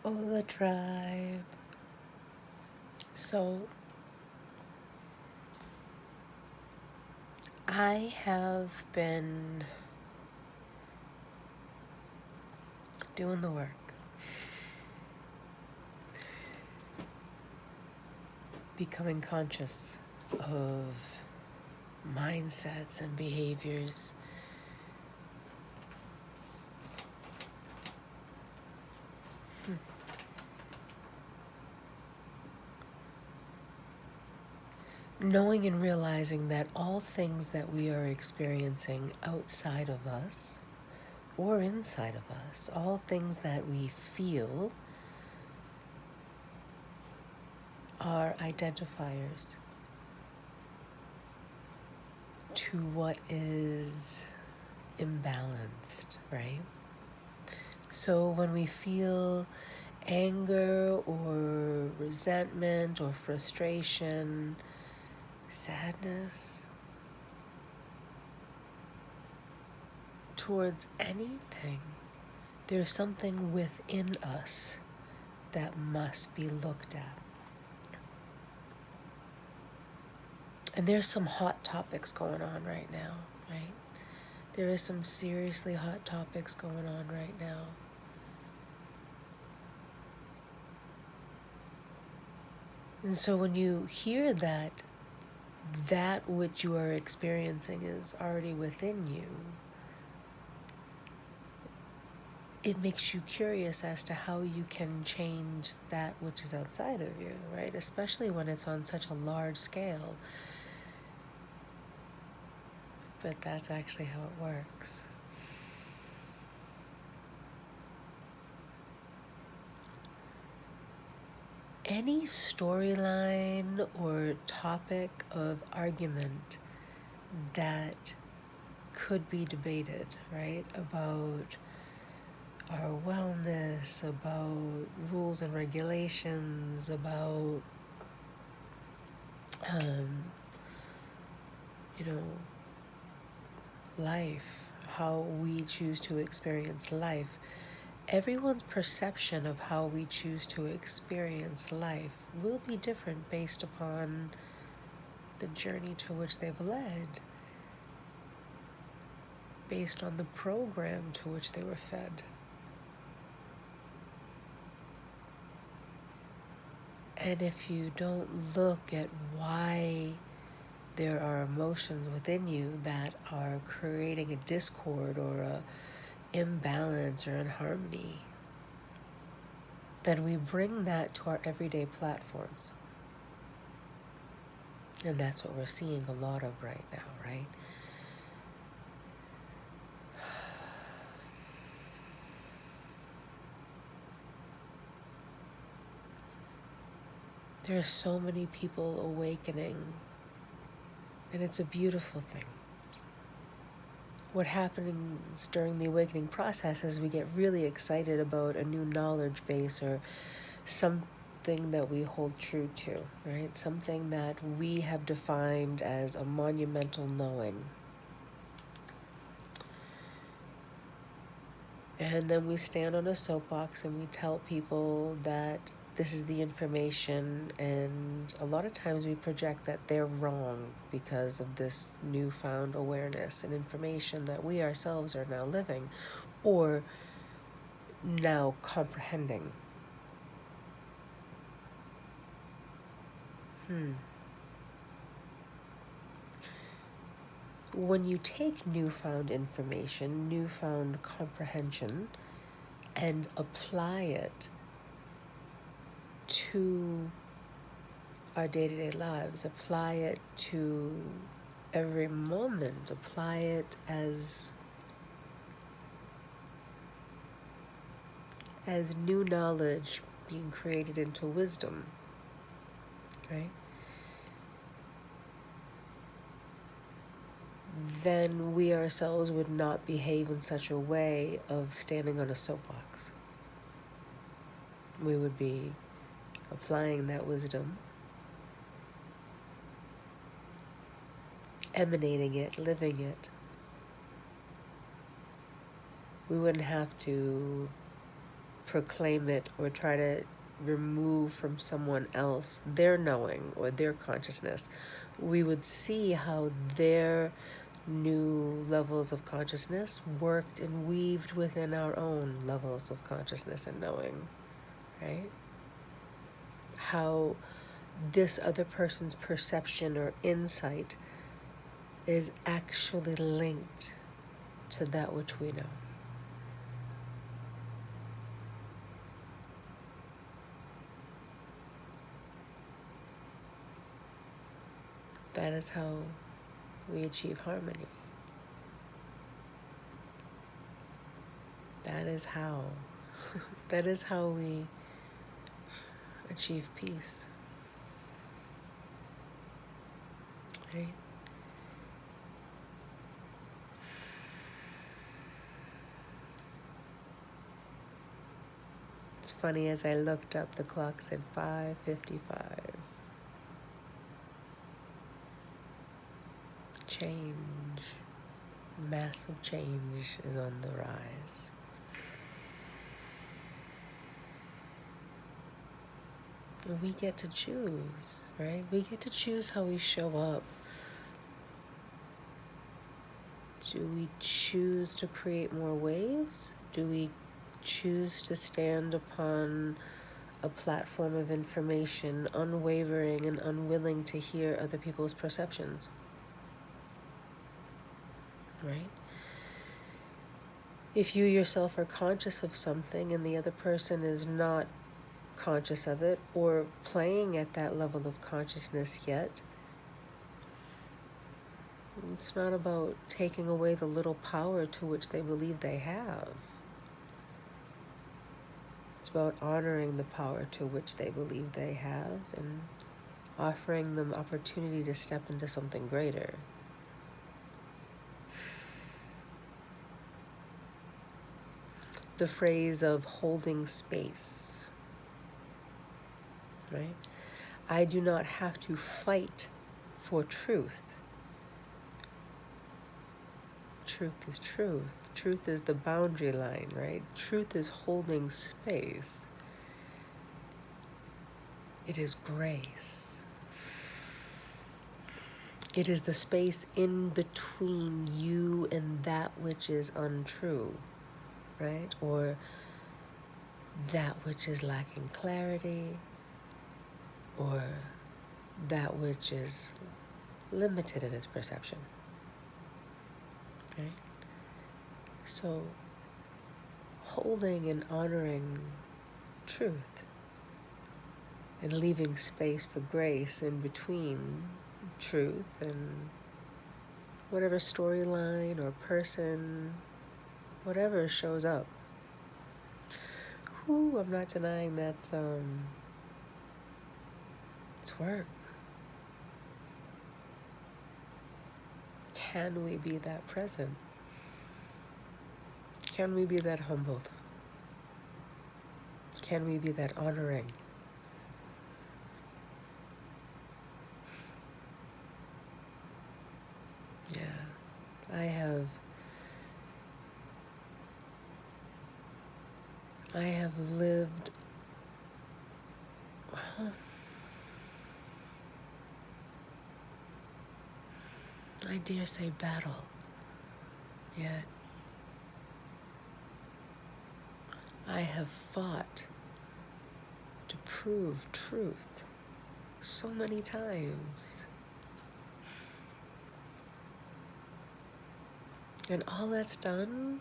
Oh, the tribe. So, I have been doing the work, becoming conscious of mindsets and behaviors. Knowing and realizing that all things that we are experiencing outside of us or inside of us, all things that we feel, are identifiers to what is imbalanced, right? So when we feel anger or resentment or frustration, sadness towards anything, there's something within us that must be looked at. And there's some hot topics going on right now, right? There is some seriously hot topics going on right now. And so when you hear that which you are experiencing is already within you, it makes you curious as to how you can change that which is outside of you, right? Especially when it's on such a large scale. But that's actually how it works. Any storyline or topic of argument that could be debated, right? About our wellness, about rules and regulations, about, you know, life, how we choose to experience life. Everyone's perception of how we choose to experience life will be different based upon the journey to which they've led, based on the program to which they were fed. And if you don't look at why there are emotions within you that are creating a discord or a imbalance or inharmony, then we bring that to our everyday platforms. And that's what we're seeing a lot of right now, right? There are so many people awakening, and it's a beautiful thing. What happens during the awakening process is we get really excited about a new knowledge base or something that we hold true to, right? Something that we have defined as a monumental knowing. And then we stand on a soapbox and we tell people that this is the information, and a lot of times we project that they're wrong because of this newfound awareness and information that we ourselves are now living or now comprehending. When you take newfound information, newfound comprehension, and apply it to our day-to-day lives, apply it to every moment, apply it as new knowledge being created into wisdom, right? Then we ourselves would not behave in such a way of standing on a soapbox. We would be applying that wisdom, emanating it, living it. We wouldn't have to proclaim it or try to remove from someone else their knowing or their consciousness, we would see how their new levels of consciousness worked and weaved within our own levels of consciousness and knowing, right? How this other person's perception or insight is actually linked to that which we know. That is how we achieve harmony. That is how. That is how we achieve peace. Right? It's funny, as I looked up, the clock said 5:55. Change, massive change is on the rise. And we get to choose, right? We get to choose how we show up. Do we choose to create more waves? Do we choose to stand upon a platform of information, unwavering and unwilling to hear other people's perceptions? Right? If you yourself are conscious of something and the other person is not conscious of it or playing at that level of consciousness yet, it's not about taking away the little power to which they believe they have. It's about honoring the power to which they believe they have and offering them opportunity to step into something greater. The phrase of holding space, right? I do not have to fight for truth. Truth is truth. Truth is the boundary line, right? Truth is holding space. It is grace. It is the space in between you and that which is untrue, right? Or that which is lacking clarity, or that which is limited in its perception, right? So holding and honoring truth and leaving space for grace in between truth and whatever storyline or person, whatever shows up. I'm not denying that's it's work. Can we be that present? Can we be that humbled? Can we be that honoring? Yeah, I have lived, I dare say battle, yet I have fought to prove truth so many times. And all that's done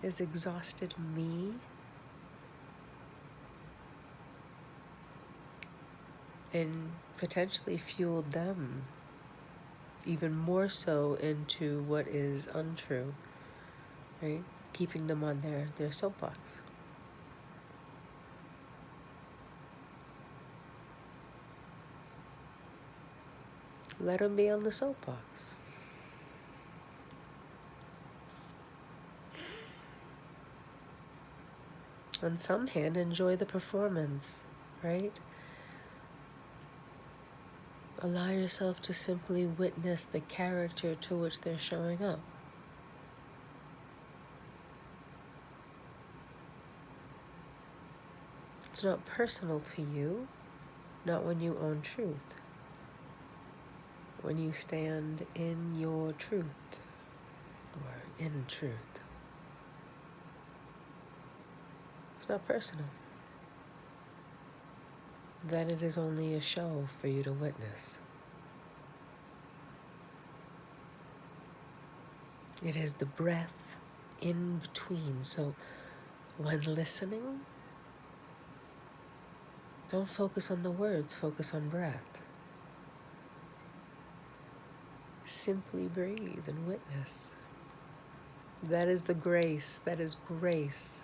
is exhausted me and potentially fueled them even more so into what is untrue, right? Keeping them on their soapbox. Let them be on the soapbox. On some hand, enjoy the performance, right? Allow yourself to simply witness the character to which they're showing up. It's not personal to you, not when you own truth. When you stand in your truth, or in truth. It's not personal. Then it is only a show for you to witness. It is the breath in between. So when listening, don't focus on the words, focus on breath. Simply breathe and witness. That is the grace, that is grace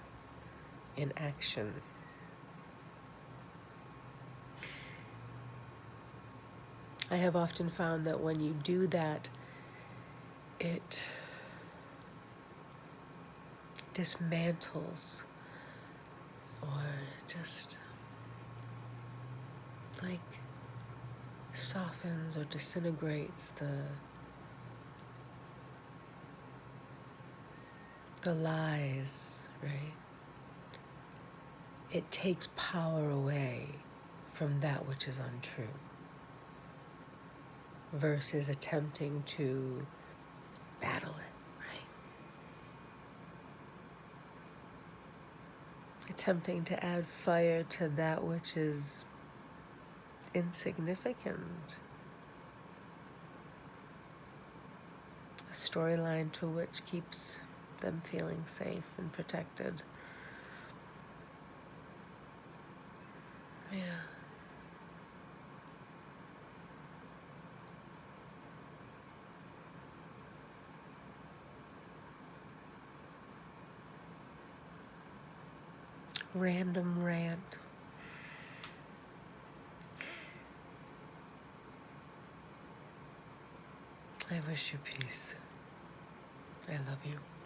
in action. I have often found that when you do that, it dismantles or just like softens or disintegrates the lies, right? It takes power away from that which is untrue versus attempting to battle it, right? Attempting to add fire to that which is insignificant. A storyline to which keeps them feeling safe and protected. Yeah. Random rant. I wish you peace. I love you.